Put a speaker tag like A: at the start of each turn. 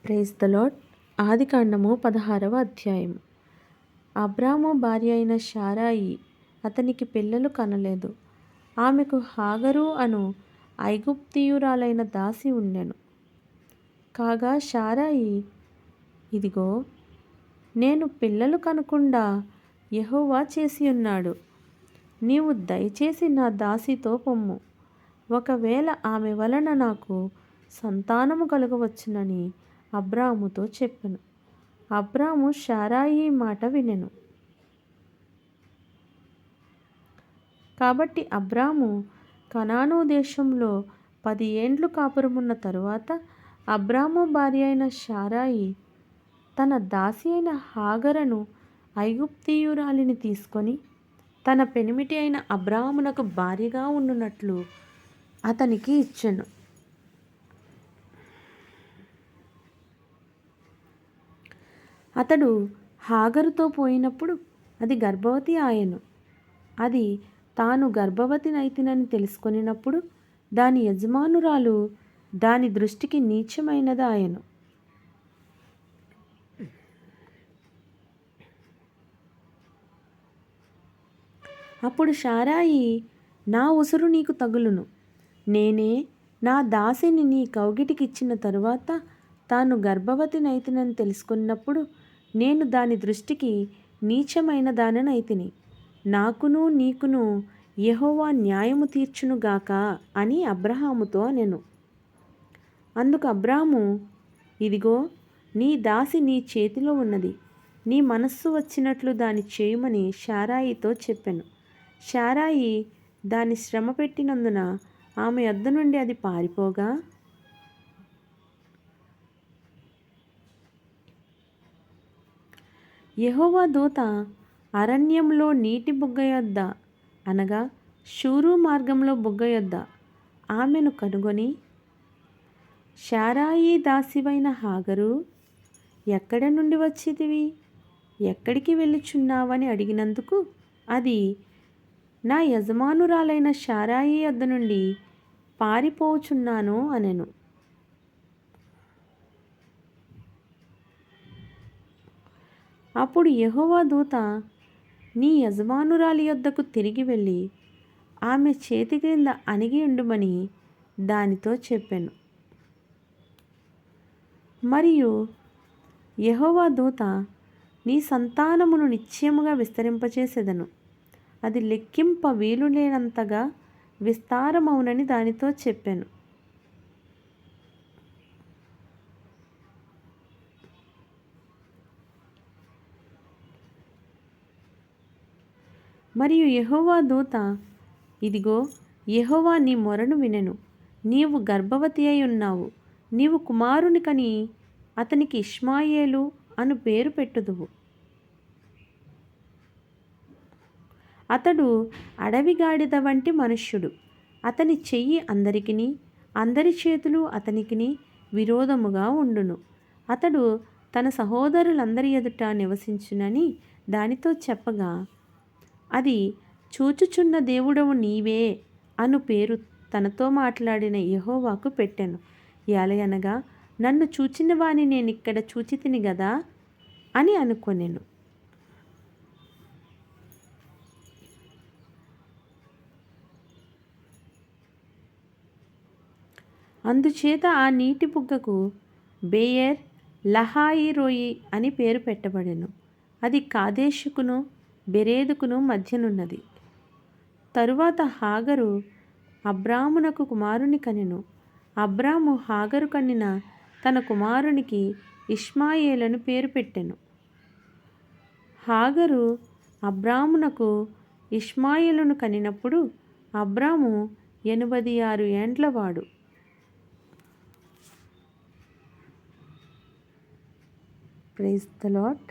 A: Praise the lord. ఆదికాండము 16వ అధ్యాయము. అబ్రాము భార్య అయిన శారాయి అతనికి పిల్లలు కనలేదు. ఆమెకు హాగరు అను ఐగుప్తీయురాలైన దాసి ఉండెను. కాగా శారాయి, ఇదిగో, నేను పిల్లలు కనకుండా యెహోవా చేసి ఉన్నాడు. నీవు దయచేసి నా దాసితో పొమ్ము. ఒకవేళ ఆమె వలన నాకు సంతానము కలగవచ్చునని అబ్రాముతో చెప్పెను. అబ్రాము శారాయి మాట వినెను. కాబట్టి అబ్రాము కనాను దేశంలో 10 ఏండ్లు కాపురమున్న తరువాత అబ్రాము భార్య అయిన శారాయి తన దాసి అయిన హాగరను ఐగుప్తీయురాలిని తీసుకొని తన పెనిమిటి అయిన అబ్రామునకు భార్యగా ఉండునట్లు అతనికి ఇచ్చెను. అతడు హాగరుతో పోయినప్పుడు అది గర్భవతి ఆయెను. అది తాను గర్భవతినైతినని తెలుసుకొనినప్పుడు దాని యజమానురాలు దాని దృష్టికి నీచమైనది ఆయెను. అప్పుడు శారాయి, నా ఉసురు నీకు తగులును. నేనే నా దాసిని నీ కౌగిటికిచ్చిన తరువాత తాను గర్భవతినైతినని తెలుసుకున్నప్పుడు నేను దాని దృష్టికి నీచమైన దానినైతిని. నాకును నీకును యెహోవా న్యాయము తీర్చునుగాక అని అబ్రహాముతో అనెను. అందుకు అబ్రాము, ఇదిగో, నీ దాసి నీ చేతిలో ఉన్నది. నీ మనస్సు వచ్చినట్లు దాని చేయుమని శారాయితో చెప్పెను. శారాయి దాన్ని శ్రమ పెట్టినందున ఆమె యొద్ద నుండి అది పారిపోగా యెహోవా దూత అరణ్యంలో నీటి బుగ్గ యొద్ద అనగా షూరు మార్గంలో బుగ్గ యొద్ద ఆమెను కనుగొని, శారాయి దాసివైన హాగరు, ఎక్కడ నుండి వచ్చితివి? ఎక్కడికి వెళ్ళుచున్నావని అడిగినందుకు అది, నా యజమానురాలైన శారాయి యొద్ద నుండి పారిపోచున్నాను అనెను. అప్పుడు యెహోవా దూత, నీ యజమానురాలి యొద్దకు తిరిగి వెళ్ళి ఆమె చేతి క్రింద అణిగి ఉండుమని దానితో చెప్పెను. మరియు యెహోవా దూత, నీ సంతానమును నిశ్చయముగా విస్తరింపచేసెదను. అది లెక్కింప వీలులేనంతగా విస్తారమవునని దానితో చెప్పెను. మరియు యెహోవా దూత, ఇదిగో, యెహోవా నీ మొరను వినెను. నీవు గర్భవతి అయి ఉన్నావు. నీవు కుమారుని కని అతనికి ఇష్మాయేలు అను పేరు పెట్టుదువు. అతడు అడవి గాడిద వంటి మనుష్యుడు. అతని చెయ్యి అందరికిని, అందరి చేతులు అతనికిని విరోధముగా ఉండును. అతడు తన సహోదరులందరి ఎదుట నివసించునని దానితో చెప్పగా అది, చూచుచున్న దేవుడవు నీవే అను పేరు తనతో మాట్లాడిన యెహోవాకు పెట్టెను. ఏలయనగా, నన్ను చూచిన వాని నేనిక్కడ చూచితిని గదా అని అనుకొనెను. అందుచేత ఆ నీటి బుగ్గకు బెయేర్ లహాయి రోయి అని పేరు పెట్టబడెను. అది కాదేషుకును బెరేదుకును మధ్యనున్నది. తరువాత హాగరు అబ్రామునకు కుమారుని కనెను. అబ్రాము హాగరు కనిన తన కుమారునికి ఇష్మాయేలను పేరు పెట్టెను. హాగరు అబ్రామునకు ఇష్మాయేలును కనినప్పుడు అబ్రాము 86 ఏండ్లవాడు. Praise the lord.